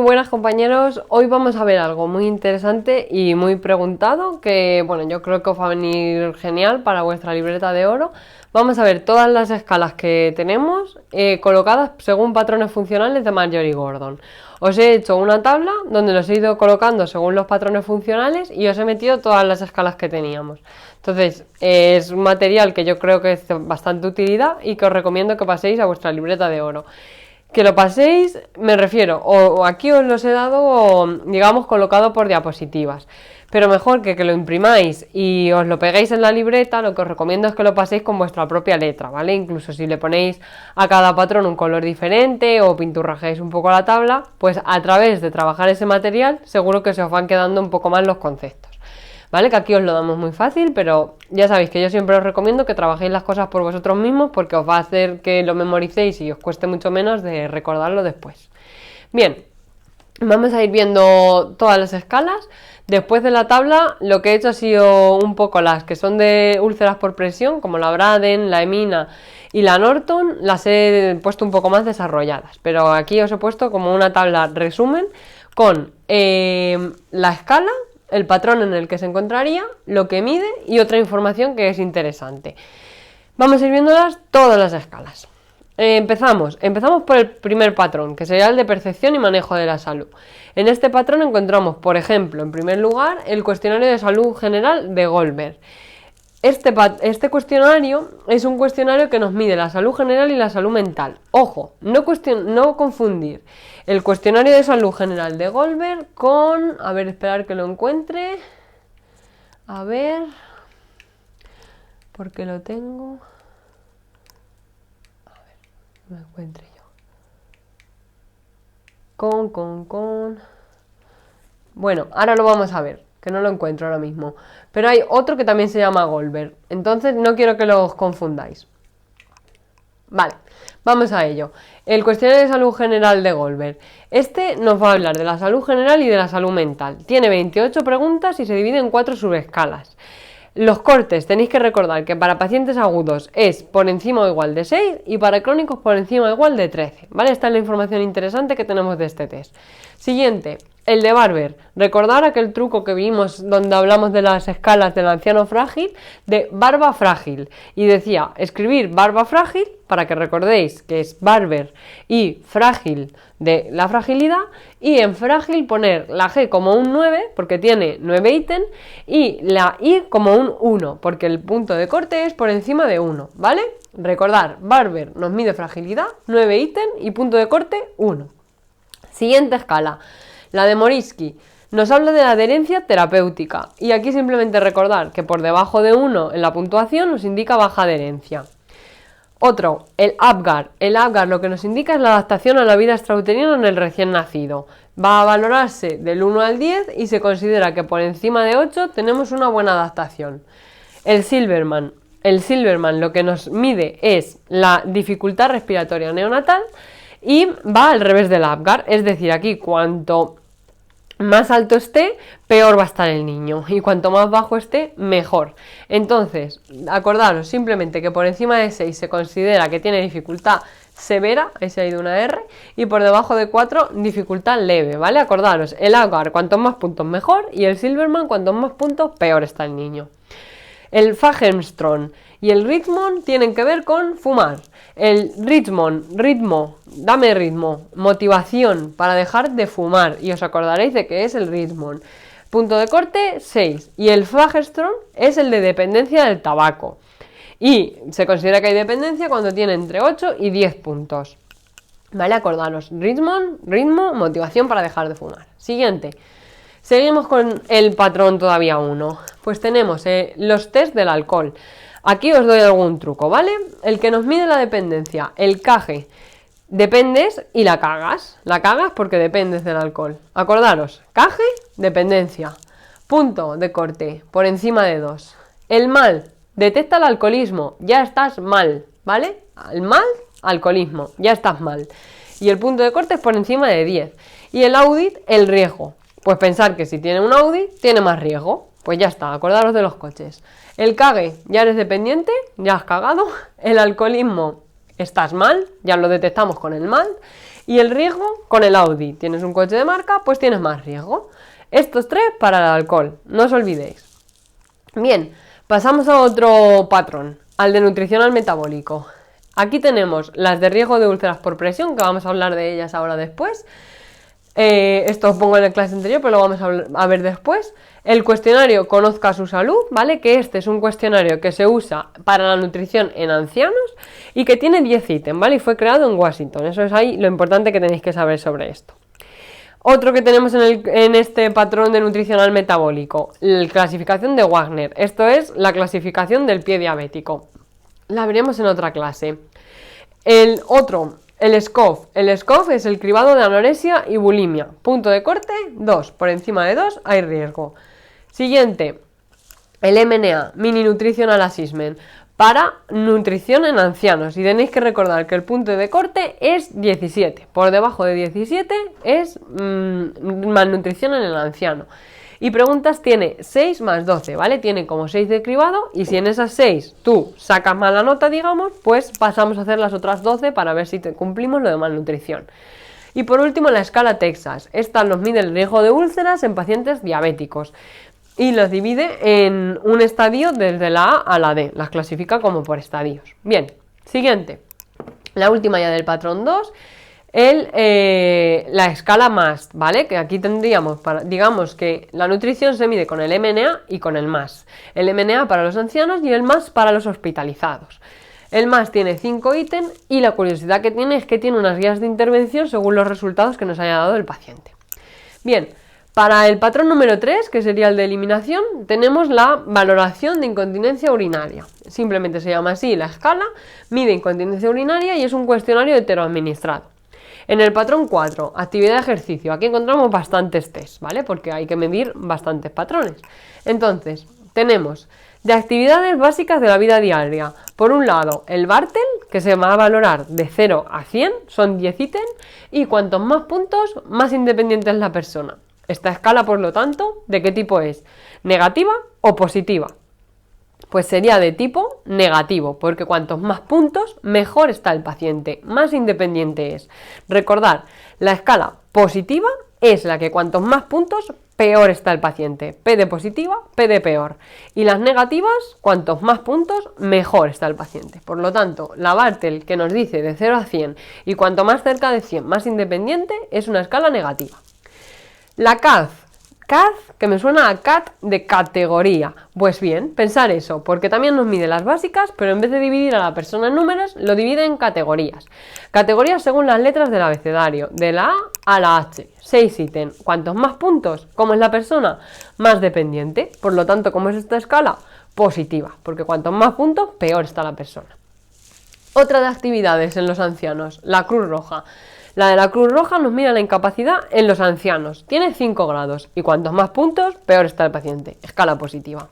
buenas compañeros, hoy vamos a ver algo muy interesante y muy preguntado que, bueno, yo creo que os va a venir genial para vuestra libreta de oro. Vamos a ver todas las escalas que tenemos colocadas según patrones funcionales de Marjorie-Gordon. Os he hecho una tabla donde los he ido colocando según los patrones funcionales y os he metido todas las escalas que teníamos. Entonces, es un material que yo creo que es de bastante utilidad y que os recomiendo que paséis a vuestra libreta de oro. Que lo paséis, me refiero, o aquí os los he dado, digamos, colocado por diapositivas. Pero mejor que lo imprimáis y os lo peguéis en la libreta, lo que os recomiendo es que lo paséis con vuestra propia letra, ¿vale? Incluso si le ponéis a cada patrón un color diferente o pinturrajeáis un poco la tabla, pues a través de trabajar ese material seguro que se os van quedando un poco más los conceptos. ¿Vale? Que aquí os lo damos muy fácil, pero ya sabéis que yo siempre os recomiendo que trabajéis las cosas por vosotros mismos porque os va a hacer que lo memoricéis y os cueste mucho menos de recordarlo después. Bien, vamos a ir viendo todas las escalas. Después de la tabla, lo que he hecho ha sido un poco las que son de úlceras por presión, como la Braden, la Emina y la Norton, las he puesto un poco más desarrolladas, pero aquí os he puesto como una tabla resumen con la escala, el patrón en el que se encontraría, lo que mide y otra información que es interesante. Vamos a ir viéndolas todas las escalas. Empezamos por el primer patrón, que sería el de percepción y manejo de la salud. En este patrón encontramos, por ejemplo, en primer lugar, el cuestionario de salud general de Goldberg. Este cuestionario es un cuestionario que nos mide la salud general y la salud mental. Ojo, no confundir el cuestionario de salud general de Goldberg con... A ver, esperar que lo encuentre. A ver... Porque lo tengo... A ver, que lo encuentre yo. Bueno, ahora lo vamos a ver, que no lo encuentro ahora mismo. Pero hay otro que también se llama Goldberg, entonces no quiero que los confundáis. Vale, vamos a ello. El cuestionario de salud general de Goldberg. Este nos va a hablar de la salud general y de la salud mental. Tiene 28 preguntas y se divide en 4 subescalas. Los cortes tenéis que recordar que para pacientes agudos es por encima o igual de 6 y para crónicos por encima o igual de 13. ¿Vale? Esta es la información interesante que tenemos de este test. Siguiente, el de Barber. Recordar aquel truco que vimos donde hablamos de las escalas del anciano frágil, de barba frágil. Y decía, escribir barba frágil, para que recordéis que es Barber y frágil de la fragilidad, y en frágil poner la G como un 9, porque tiene 9 ítems, y la I como un 1, porque el punto de corte es por encima de 1, ¿vale? Recordar, Barber nos mide fragilidad, 9 ítems y punto de corte 1. Siguiente escala, la de Morisky. Nos habla de la adherencia terapéutica, y aquí simplemente recordar que por debajo de 1 en la puntuación nos indica baja adherencia. Otro, el Apgar. El Apgar lo que nos indica es la adaptación a la vida extrauterina en el recién nacido. Va a valorarse del 1 al 10 y se considera que por encima de 8 tenemos una buena adaptación. El Silverman. El Silverman lo que nos mide es la dificultad respiratoria neonatal y va al revés del Apgar, es decir, aquí cuanto más alto esté, peor va a estar el niño, y cuanto más bajo esté, mejor. Entonces, acordaros simplemente que por encima de 6 se considera que tiene dificultad severa, ahí se ha ido una R, y por debajo de 4 dificultad leve, ¿vale? Acordaros, el Apgar cuantos más puntos mejor, y el Silverman cuantos más puntos peor está el niño. El Fagerström y el Richmond tienen que ver con fumar. El Richmond, ritmo, dame ritmo, motivación para dejar de fumar. Y os acordaréis de que es el Richmond. Punto de corte 6. Y el Fagerström es el de dependencia del tabaco. Y se considera que hay dependencia cuando tiene entre 8 y 10 puntos. ¿Vale? Acordaros, Richmond, ritmo, motivación para dejar de fumar. Siguiente. Seguimos con el patrón todavía 1. Pues tenemos los test del alcohol. Aquí os doy algún truco, ¿vale? El que nos mide la dependencia, el CAGE. Dependes y la cagas. La cagas porque dependes del alcohol. Acordaros, CAGE, dependencia. Punto de corte, por encima de 2. El mal, detecta el alcoholismo, ya estás mal, ¿vale? El mal, alcoholismo, ya estás mal. Y el punto de corte es por encima de 10. Y el audit, el riesgo. Pues pensar que si tiene un Audi, tiene más riesgo. Pues ya está, acordaros de los coches. El cague, ya eres dependiente, ya has cagado. El alcoholismo, estás mal, ya lo detectamos con el mal. Y el riesgo con el Audi. Tienes un coche de marca, pues tienes más riesgo. Estos 3 para el alcohol, no os olvidéis. Bien, pasamos a otro patrón, al de nutricional metabólico. Aquí tenemos las de riesgo de úlceras por presión, que vamos a hablar de ellas ahora después. Esto os pongo en la clase anterior, pero lo vamos a ver después. El cuestionario Conozca su salud, ¿vale? Que este es un cuestionario que se usa para la nutrición en ancianos y que tiene 10 ítems, ¿vale? Y fue creado en Washington. Eso es ahí lo importante que tenéis que saber sobre esto. Otro que tenemos en este patrón de nutricional metabólico, la clasificación de Wagner. Esto es la clasificación del pie diabético. La veremos en otra clase. El SCOF. El SCOF es el cribado de anorexia y bulimia. Punto de corte, 2. Por encima de 2 hay riesgo. Siguiente, el MNA, Mini Nutritional Assessment, para nutrición en ancianos. Y tenéis que recordar que el punto de corte es 17. Por debajo de 17 es malnutrición en el anciano. Y preguntas tiene 6 más 12, ¿vale? Tiene como 6 de cribado y si en esas 6 tú sacas mala nota, digamos, pues pasamos a hacer las otras 12 para ver si cumplimos lo de malnutrición. Y por último, la escala Texas. Esta nos mide el riesgo de úlceras en pacientes diabéticos y los divide en un estadio desde la A a la D. Las clasifica como por estadios. Bien, siguiente. La última ya del patrón 2. La escala MAST, ¿vale? Que aquí tendríamos, digamos que la nutrición se mide con el MNA y con el MAST. El MNA para los ancianos y el MAST para los hospitalizados. El MAST tiene 5 ítems y la curiosidad que tiene es que tiene unas guías de intervención según los resultados que nos haya dado el paciente. Bien, para el patrón número 3, que sería el de eliminación, tenemos la valoración de incontinencia urinaria. Simplemente se llama así la escala, mide incontinencia urinaria y es un cuestionario heteroadministrado. En el patrón 4, actividad de ejercicio, aquí encontramos bastantes test, ¿vale? Porque hay que medir bastantes patrones. Entonces, tenemos de actividades básicas de la vida diaria. Por un lado, el Bartel, que se va a valorar de 0 a 100, son 10 ítems, y cuantos más puntos, más independiente es la persona. Esta escala, por lo tanto, ¿de qué tipo es? ¿Negativa o positiva? Pues sería de tipo negativo, porque cuantos más puntos, mejor está el paciente, más independiente es. Recordad, la escala positiva es la que cuantos más puntos, peor está el paciente. P de positiva, P de peor. Y las negativas, cuantos más puntos, mejor está el paciente. Por lo tanto, la Bartel, que nos dice de 0 a 100 y cuanto más cerca de 100, más independiente, es una escala negativa. La CAZ, que me suena a CAT de categoría. Pues bien, pensar eso, porque también nos mide las básicas, pero en vez de dividir a la persona en números, lo divide en categorías. Categorías según las letras del abecedario, de la A a la H. 6 ítems. Cuantos más puntos, como es la persona, más dependiente. Por lo tanto, como es esta escala, positiva, porque cuantos más puntos, peor está la persona. Otra de actividades en los ancianos, la Cruz Roja. La de la Cruz Roja nos mira la incapacidad en los ancianos. Tiene 5 grados y cuantos más puntos, peor está el paciente. Escala positiva.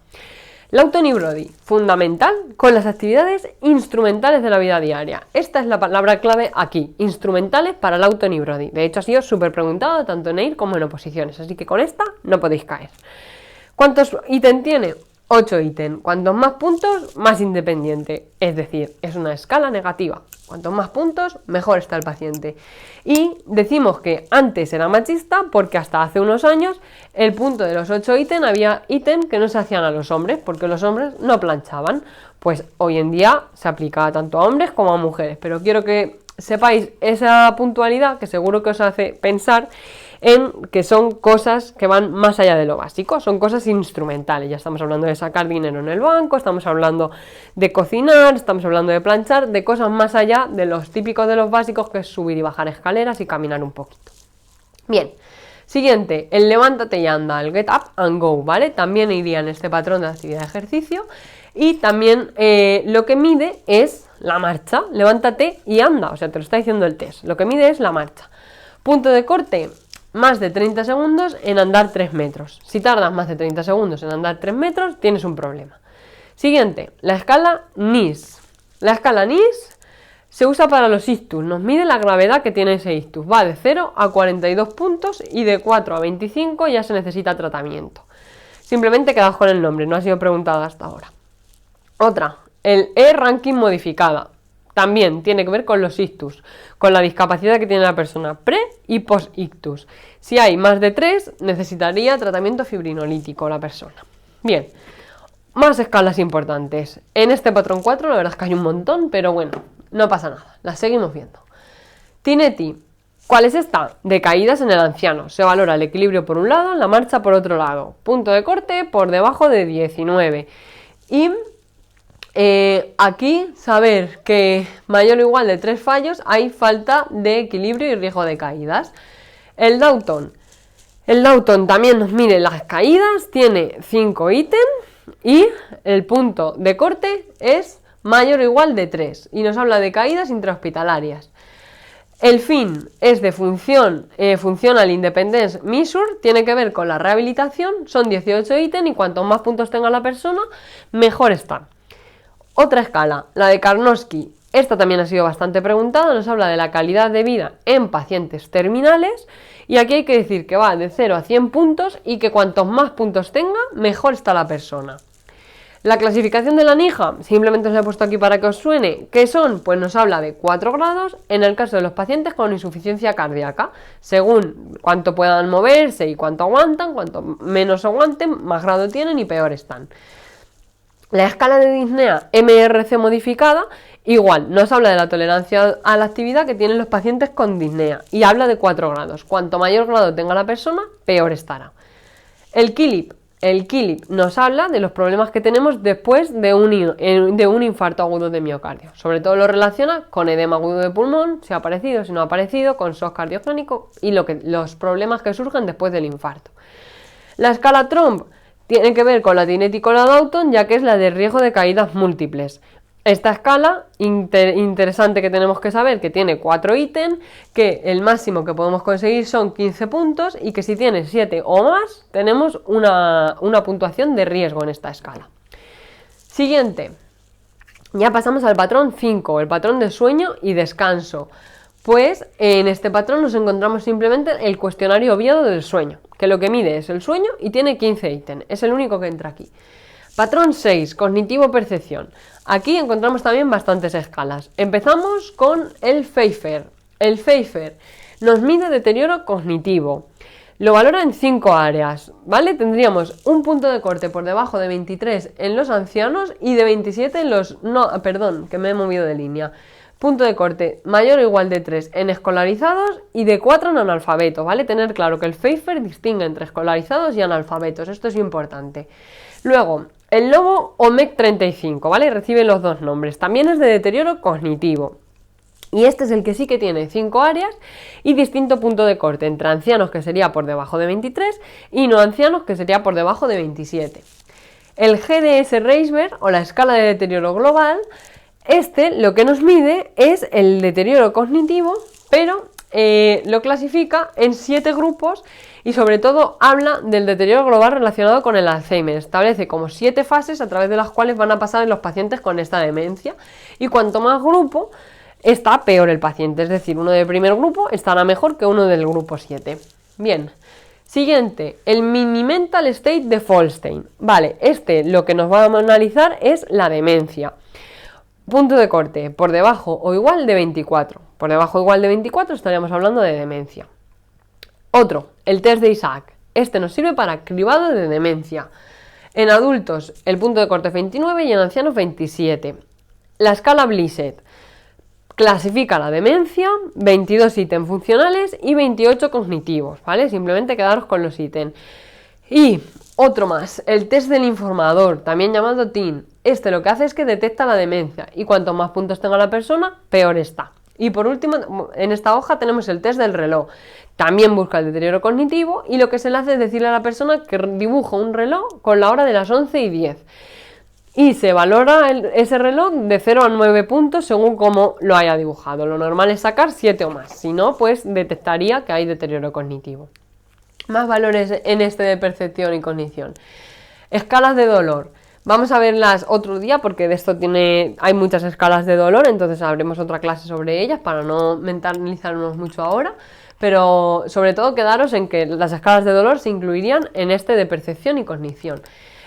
Lawton y Brody, fundamental con las actividades instrumentales de la vida diaria. Esta es la palabra clave aquí, instrumentales para Lawton y Brody. De hecho ha sido súper preguntado tanto en EIR como en oposiciones, así que con esta no podéis caer. ¿Cuántos ítems tiene? 8 ítems. Cuantos más puntos, más independiente. Es decir, es una escala negativa. Cuantos más puntos, mejor está el paciente. Y decimos que antes era machista porque hasta hace unos años el punto de los 8 ítems había ítems que no se hacían a los hombres porque los hombres no planchaban. Pues hoy en día se aplica tanto a hombres como a mujeres. Pero quiero que sepáis esa puntualidad que seguro que os hace pensar en que son cosas que van más allá de lo básico, son cosas instrumentales. Ya estamos hablando de sacar dinero en el banco, estamos hablando de cocinar, estamos hablando de planchar, de cosas más allá de los típicos de los básicos, que es subir y bajar escaleras y caminar un poquito. Bien, siguiente, el levántate y anda, el get up and go, ¿vale? También iría en este patrón de actividad de ejercicio y también lo que mide es la marcha, levántate y anda, o sea, te lo está diciendo el test, lo que mide es la marcha. Punto de corte, más de 30 segundos en andar 3 metros. Si tardas más de 30 segundos en andar 3 metros, tienes un problema. Siguiente, la escala NIS. La escala NIS se usa para los ictus, nos mide la gravedad que tiene ese ictus. Va de 0 a 42 puntos y de 4 a 25 ya se necesita tratamiento. Simplemente quedaos con el nombre, no ha sido preguntado hasta ahora. Otra, el E-Ranking modificada. también tiene que ver con los ictus, con la discapacidad que tiene la persona pre y post ictus. Si hay más de 3, necesitaría tratamiento fibrinolítico la persona. Bien, más escalas importantes. En este patrón 4 la verdad es que hay un montón, pero bueno, no pasa nada, las seguimos viendo. Tinetti. ¿Cuál es esta? Decaídas en el anciano. Se valora el equilibrio por un lado, la marcha por otro lado. Punto de corte por debajo de 19. Y aquí saber que mayor o igual de 3 fallos hay falta de equilibrio y riesgo de caídas. El Downton. El Downton también nos mide las caídas, tiene 5 ítems y el punto de corte es mayor o igual de 3 y nos habla de caídas intrahospitalarias. El fin es de Functional Independence Measure, tiene que ver con la rehabilitación, son 18 ítems y cuantos más puntos tenga la persona, mejor está. Otra escala, la de Karnofsky, esta también ha sido bastante preguntada, nos habla de la calidad de vida en pacientes terminales y aquí hay que decir que va de 0 a 100 puntos y que cuantos más puntos tenga, mejor está la persona. La clasificación de la NIJA, simplemente os la he puesto aquí para que os suene. ¿Qué son? Pues nos habla de 4 grados en el caso de los pacientes con insuficiencia cardíaca. Según cuánto puedan moverse y cuánto aguantan, cuanto menos aguanten, más grado tienen y peor están. La escala de disnea MRC modificada, igual, nos habla de la tolerancia a la actividad que tienen los pacientes con disnea y habla de 4 grados. Cuanto mayor grado tenga la persona, peor estará. El KILIP. El KILIP nos habla de los problemas que tenemos después de un infarto agudo de miocardio. Sobre todo lo relaciona con edema agudo de pulmón, si ha aparecido, si no ha aparecido, con shock cardiogénico y los problemas que surgen después del infarto. La escala TROMP tiene que ver con la Tinetti y con la Downton, ya que es la de riesgo de caídas múltiples. Esta escala, interesante que tenemos que saber, que tiene 4 ítems, que el máximo que podemos conseguir son 15 puntos y que si tiene 7 o más, tenemos una puntuación de riesgo en esta escala. Siguiente, ya pasamos al patrón 5, el patrón de sueño y descanso. Pues en este patrón nos encontramos simplemente el cuestionario Oviedo del sueño, que lo que mide es el sueño y tiene 15 ítems, es el único que entra aquí. Patrón 6, cognitivo-percepción. Aquí encontramos también bastantes escalas. Empezamos con el Pfeiffer. El Pfeiffer nos mide deterioro cognitivo. Lo valora en 5 áreas, ¿vale? Tendríamos un punto de corte por debajo de 23 en los ancianos y de 27 en los... No, perdón, que me he movido de línea. Punto de corte mayor o igual de 3 en escolarizados y de 4 en analfabetos, ¿vale? Tener claro que el Pfeiffer distingue entre escolarizados y analfabetos, esto es importante. Luego, el lobo OMEC35, ¿vale? Recibe los dos nombres, también es de deterioro cognitivo. Y este es el que sí que tiene 5 áreas y distinto punto de corte entre ancianos, que sería por debajo de 23, y no ancianos, que sería por debajo de 27. El GDS-Reisberg, o la escala de deterioro global, lo que nos mide es el deterioro cognitivo, pero lo clasifica en 7 grupos y sobre todo habla del deterioro global relacionado con el Alzheimer. Establece como 7 fases a través de las cuales van a pasar los pacientes con esta demencia y cuanto más grupo está, peor el paciente, es decir, uno del primer grupo estará mejor que uno del grupo 7. Bien, siguiente, el Mini Mental State de Folstein. Vale, lo que nos va a analizar es la demencia. Punto de corte, por debajo o igual de 24. Por debajo o igual de 24 estaríamos hablando de demencia. Otro, el test de Isaac. Este nos sirve para cribado de demencia. En adultos, el punto de corte es 29 y en ancianos 27. La escala Blissett clasifica la demencia, 22 ítems funcionales y 28 cognitivos, ¿vale? Simplemente quedaros con los ítems. Y otro más, el test del informador, también llamado TIN. Lo que hace es que detecta la demencia y cuanto más puntos tenga la persona, peor está. Y por último, en esta hoja tenemos el test del reloj. También busca el deterioro cognitivo y lo que se le hace es decirle a la persona que dibuja un reloj con la hora de las 11:10. Y se valora ese reloj de 0 a 9 puntos según cómo lo haya dibujado. Lo normal es sacar 7 o más, si no, pues detectaría que hay deterioro cognitivo. Más valores en de percepción y cognición. Escalas de dolor. Vamos a verlas otro día porque de esto hay muchas escalas de dolor, entonces haremos otra clase sobre ellas para no mentalizarnos mucho ahora, pero sobre todo quedaros en que las escalas de dolor se incluirían en de percepción y cognición.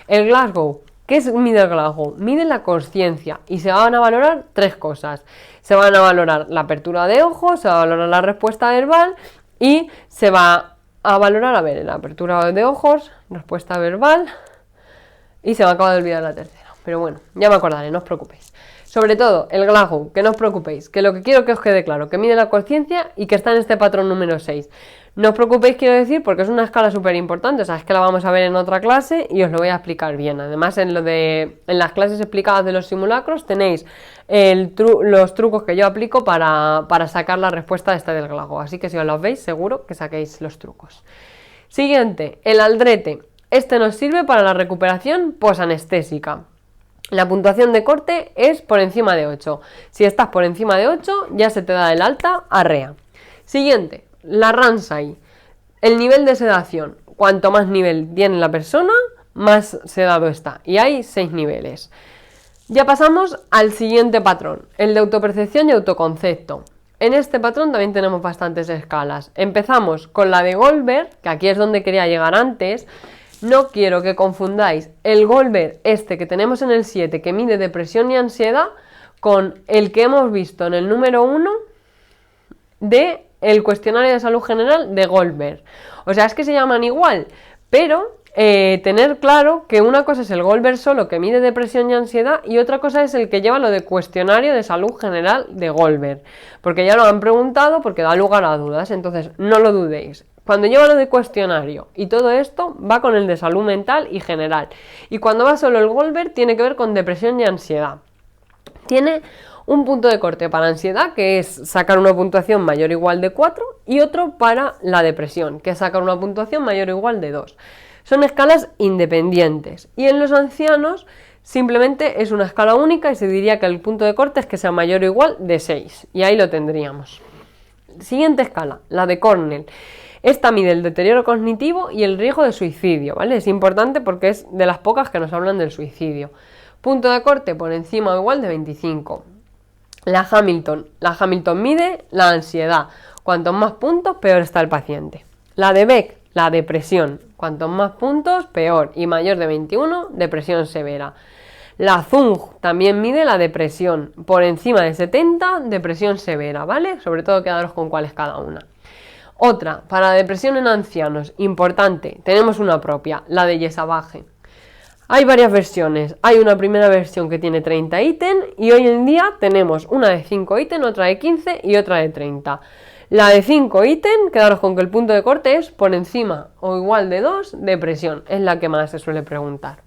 El Glasgow, ¿Qué mide el Glasgow? Mide la consciencia y se van a valorar 3 cosas. Se van a valorar la apertura de ojos, se va a valorar la respuesta verbal y se va a valorar, a ver, la apertura de ojos, respuesta verbal y se me acaba de olvidar la tercera. Pero bueno, ya me acordaré, no os preocupéis. Sobre todo, el Glasgow, que no os preocupéis, que lo que quiero que os quede claro, que mide la consciencia y que está en este patrón número 6. No os preocupéis, quiero decir, porque es una escala súper importante, o sea, es que la vamos a ver en otra clase y os lo voy a explicar bien. Además, en las clases explicadas de los simulacros tenéis los trucos que yo aplico para sacar la respuesta esta del Glasgow, así que si os los veis, seguro que saquéis los trucos. Siguiente, el Aldrete. Este nos sirve para la recuperación posanestésica. La puntuación de corte es por encima de 8. Si estás por encima de 8, ya se te da el alta a REA. Siguiente, la Ramsay. El nivel de sedación. Cuanto más nivel tiene la persona, más sedado está. Y hay 6 niveles. Ya pasamos al siguiente patrón, el de autopercepción y autoconcepto. En este patrón también tenemos bastantes escalas. Empezamos con la de Goldberg, que aquí es donde quería llegar antes. No quiero que confundáis el Goldberg este que tenemos en el 7, que mide depresión y ansiedad, con el que hemos visto en el número 1 del cuestionario de salud general de Goldberg. O sea, es que se llaman igual, pero tener claro que una cosa es el Goldberg solo, que mide depresión y ansiedad, y otra cosa es el que lleva lo de cuestionario de salud general de Goldberg, porque ya lo han preguntado, porque da lugar a dudas, entonces no lo dudéis. Cuando lleva lo de cuestionario y todo esto, va con el de salud mental y general. Y cuando va solo el Goldberg, tiene que ver con depresión y ansiedad. Tiene un punto de corte para ansiedad, que es sacar una puntuación mayor o igual de 4, y otro para la depresión, que es sacar una puntuación mayor o igual de 2. Son escalas independientes. Y en los ancianos, simplemente es una escala única y se diría que el punto de corte es que sea mayor o igual de 6. Y ahí lo tendríamos. Siguiente escala, la de Cornell. Esta mide el deterioro cognitivo y el riesgo de suicidio, ¿vale? Es importante porque es de las pocas que nos hablan del suicidio. Punto de corte por encima o igual de 25. La Hamilton mide la ansiedad. Cuantos más puntos, peor está el paciente. La de Beck, la depresión. Cuantos más puntos, peor. Y mayor de 21, depresión severa. La Zung también mide la depresión. Por encima de 70, depresión severa, ¿vale? Sobre todo quedaros con cuál es cada una. Otra, para depresión en ancianos, importante, tenemos una propia, la de Yesabage. Hay varias versiones, hay una primera versión que tiene 30 ítems y hoy en día tenemos una de 5 ítems, otra de 15 y otra de 30. La de 5 ítems, quedaros con que el punto de corte es por encima o igual de 2, depresión, es la que más se suele preguntar.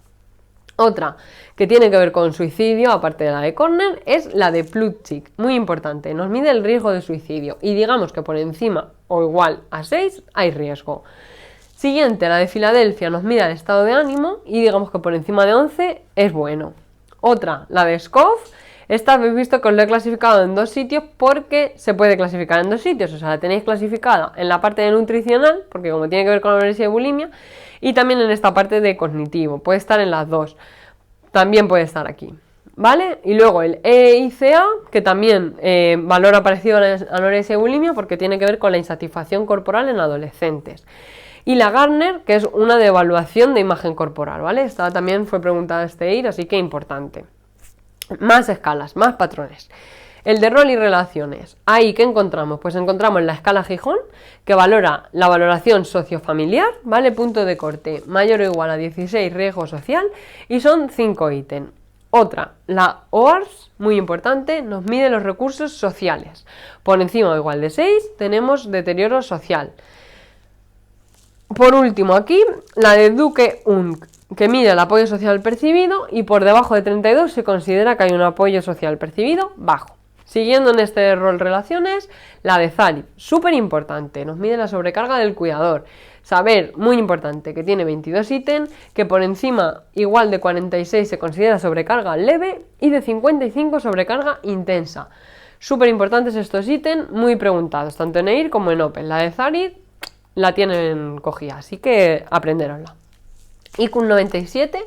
Otra que tiene que ver con suicidio, aparte de la de Cornell, es la de Plutchik, muy importante, nos mide el riesgo de suicidio y digamos que por encima o igual a 6 hay riesgo. Siguiente, la de Filadelfia, nos mide el estado de ánimo y digamos que por encima de 11 es bueno. Otra, la de Scoff, esta habéis visto que os lo he clasificado en 2 sitios porque se puede clasificar en 2 sitios, o sea, la tenéis clasificada en la parte de nutricional, porque como tiene que ver con la anorexia y bulimia, y también en esta parte de cognitivo, puede estar en las 2, también puede estar aquí, ¿vale? Y luego el EICA, que también valora parecido a la anorexia y bulimia porque tiene que ver con la insatisfacción corporal en adolescentes. Y la Gardner, que es una de evaluación de imagen corporal, ¿vale? Esta también fue preguntada este IR, así que importante. Más escalas, más patrones. El de rol y relaciones. Ahí, ¿qué encontramos? Pues encontramos la escala Gijón, que valora la valoración sociofamiliar, ¿vale? Punto de corte mayor o igual a 16, riesgo social, y son 5 ítems. Otra, la OARS, muy importante, nos mide los recursos sociales. Por encima o igual de 6 tenemos deterioro social. Por último aquí, la de Duque-Ung, que mide el apoyo social percibido y por debajo de 32 se considera que hay un apoyo social percibido bajo. Siguiendo en este rol relaciones, la de Zari, súper importante, nos mide la sobrecarga del cuidador. Saber, muy importante, que tiene 22 ítems, que por encima igual de 46 se considera sobrecarga leve y de 55 sobrecarga intensa. Súper importantes estos ítems, muy preguntados, tanto en EIR como en Open. La de Zari la tienen cogida, así que aprenderosla. IQ 97,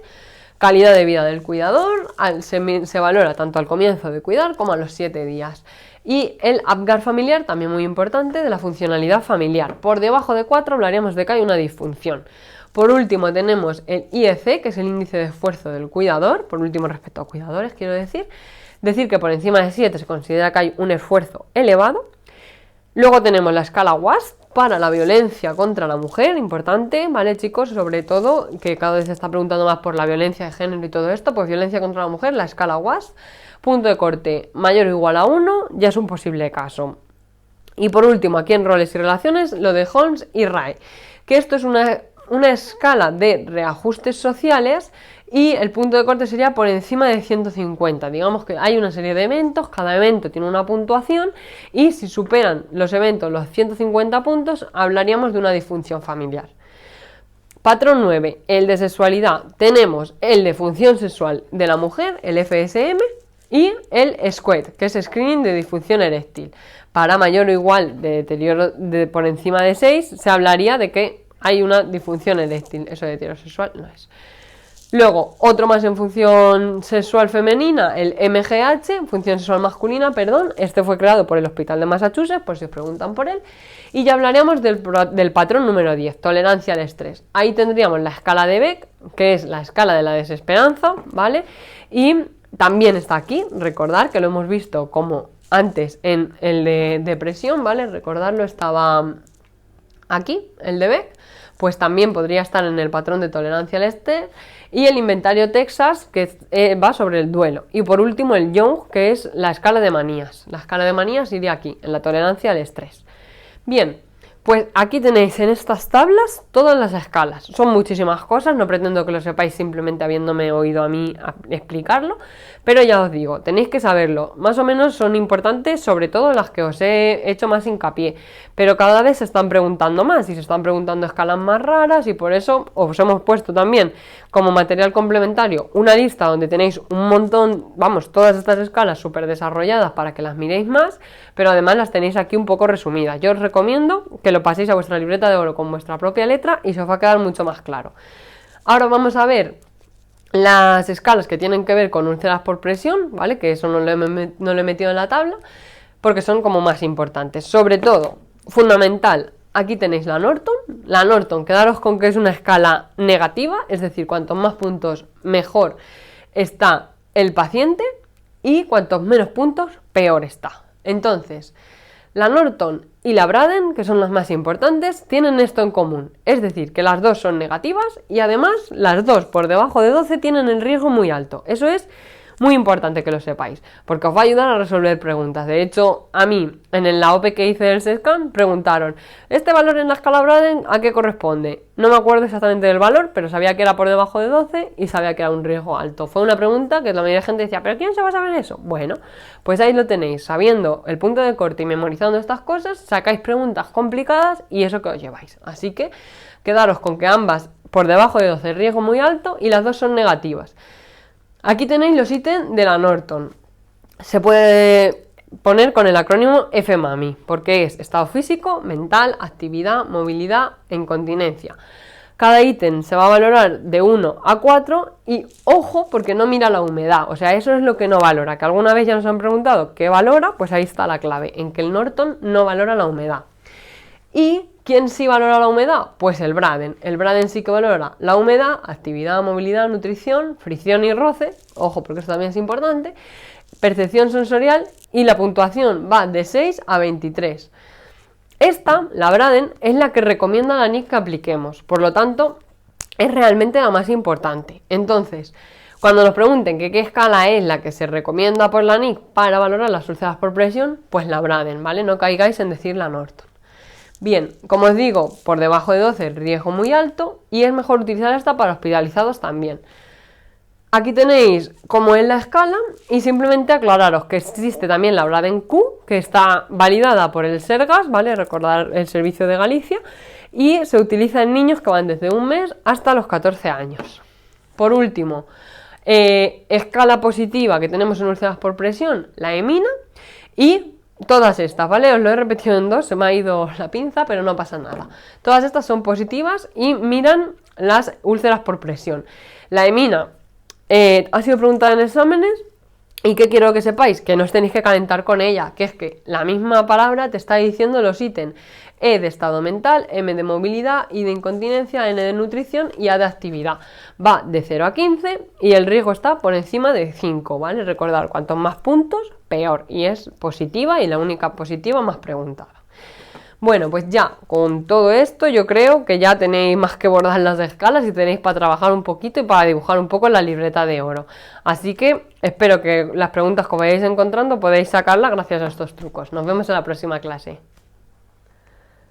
calidad de vida del cuidador, se valora tanto al comienzo de cuidar como a los 7 días. Y el Apgar familiar, también muy importante, de la funcionalidad familiar. Por debajo de 4 hablaríamos de que hay una disfunción. Por último tenemos el IEC, que es el índice de esfuerzo del cuidador, por último respecto a cuidadores quiero decir que por encima de 7 se considera que hay un esfuerzo elevado. Luego tenemos la escala WASP para la violencia contra la mujer, importante, ¿vale chicos? Sobre todo, que cada vez se está preguntando más por la violencia de género y todo esto, pues violencia contra la mujer, la escala WASP, punto de corte mayor o igual a 1, ya es un posible caso. Y por último, aquí en roles y relaciones, lo de Holmes y Rae, que esto es una escala de reajustes sociales y el punto de corte sería por encima de 150. Digamos que hay una serie de eventos, cada evento tiene una puntuación y si superan los eventos los 150 puntos, hablaríamos de una disfunción familiar. Patrón 9, el de sexualidad. Tenemos el de función sexual de la mujer, el FSM, y el SQUED, que es Screening de Disfunción Eréctil. Para mayor o igual de deterioro por encima de 6, se hablaría de que hay una disfunción eréctil, eso de heterosexual no es. Luego, otro más en función sexual femenina, el MGH, función sexual masculina, perdón. Este fue creado por el Hospital de Massachusetts, por si os preguntan por él. Y ya hablaremos del patrón número 10, tolerancia al estrés. Ahí tendríamos la escala de Beck, que es la escala de la desesperanza, ¿vale? Y también está aquí, recordar que lo hemos visto como antes en el de depresión, ¿vale? Recordarlo, estaba aquí, el de Beck. Pues también podría estar en el patrón de tolerancia al estrés, y el inventario Texas, que va sobre el duelo. Y por último el Young, que es la escala de manías. La escala de manías iría aquí, en la tolerancia al estrés. Bien, pues aquí tenéis en estas tablas todas las escalas. Son muchísimas cosas, no pretendo que lo sepáis simplemente habiéndome oído a mí explicarlo, pero ya os digo, tenéis que saberlo. Más o menos son importantes, sobre todo las que os he hecho más hincapié, pero cada vez se están preguntando más y se están preguntando escalas más raras, y por eso os hemos puesto también como material complementario una lista donde tenéis un montón, vamos, todas estas escalas súper desarrolladas para que las miréis más, pero además las tenéis aquí un poco resumidas. Yo os recomiendo que lo paséis a vuestra libreta de oro con vuestra propia letra y se os va a quedar mucho más claro. Ahora vamos a ver las escalas que tienen que ver con úlceras por presión, ¿vale? Que eso no lo he metido en la tabla porque son como más importantes. Sobre todo, fundamental, aquí tenéis la Norton. La Norton, quedaros con que es una escala negativa, es decir, cuantos más puntos mejor está el paciente y cuantos menos puntos peor está. Entonces, la Norton y la Braden, que son las más importantes, tienen esto en común, es decir, que las dos son negativas y además las dos por debajo de 12 tienen el riesgo muy alto. Eso es muy importante que lo sepáis, porque os va a ayudar a resolver preguntas. De hecho, a mí, en la OPE que hice del SESCAN, preguntaron, ¿este valor en la escala Braden a qué corresponde? No me acuerdo exactamente del valor, pero sabía que era por debajo de 12 y sabía que era un riesgo alto. Fue una pregunta que la mayoría de gente decía, ¿pero quién se va a saber eso? Bueno, pues ahí lo tenéis, sabiendo el punto de corte y memorizando estas cosas, sacáis preguntas complicadas y eso que os lleváis. Así que quedaros con que ambas por debajo de 12 riesgo muy alto y las dos son negativas. Aquí tenéis los ítems de la Norton. Se puede poner con el acrónimo FMAMI, porque es estado físico, mental, actividad, movilidad e incontinencia. Cada ítem se va a valorar de 1 a 4 y ojo porque no mira la humedad, o sea, eso es lo que no valora, que alguna vez ya nos han preguntado qué valora, pues ahí está la clave, en que el Norton no valora la humedad. ¿Y quién sí valora la humedad? Pues el Braden. El Braden sí que valora la humedad, actividad, movilidad, nutrición, fricción y roce, ojo porque esto también es importante, percepción sensorial, y la puntuación va de 6 a 23. Esta, la Braden, es la que recomienda la NIC que apliquemos, por lo tanto, es realmente la más importante. Entonces, cuando nos pregunten qué escala es la que se recomienda por la NIC para valorar las úlceras por presión, pues la Braden, ¿vale? No caigáis en decir la Norton. Bien, como os digo, por debajo de 12 riesgo muy alto y es mejor utilizar esta para hospitalizados también. Aquí tenéis cómo es la escala y simplemente aclararos que existe también la Braden Q, que está validada por el SERGAS, ¿vale? Recordar el Servicio de Galicia, y se utiliza en niños que van desde un mes hasta los 14 años. Por último, escala positiva que tenemos en úlceras por presión, la EMINA, y todas estas, ¿vale? Os lo he repetido en dos, se me ha ido la pinza, pero no pasa nada. Todas estas son positivas y miran las úlceras por presión. La EMINA ha sido preguntada en exámenes ¿Y qué quiero que sepáis? Que no os tenéis que calentar con ella, que es que la misma palabra te está diciendo los ítems. E de estado mental, M de movilidad, I de incontinencia, N de nutrición y A de actividad. Va de 0 a 15 y el riesgo está por encima de 5, ¿vale? Recordad, cuantos más puntos, peor. Y es positiva y la única positiva más preguntada. Bueno, pues ya con todo esto yo creo que ya tenéis más que bordar las escalas y tenéis para trabajar un poquito y para dibujar un poco en la libreta de oro. Así que espero que las preguntas que vayáis encontrando podáis sacarlas gracias a estos trucos. Nos vemos en la próxima clase.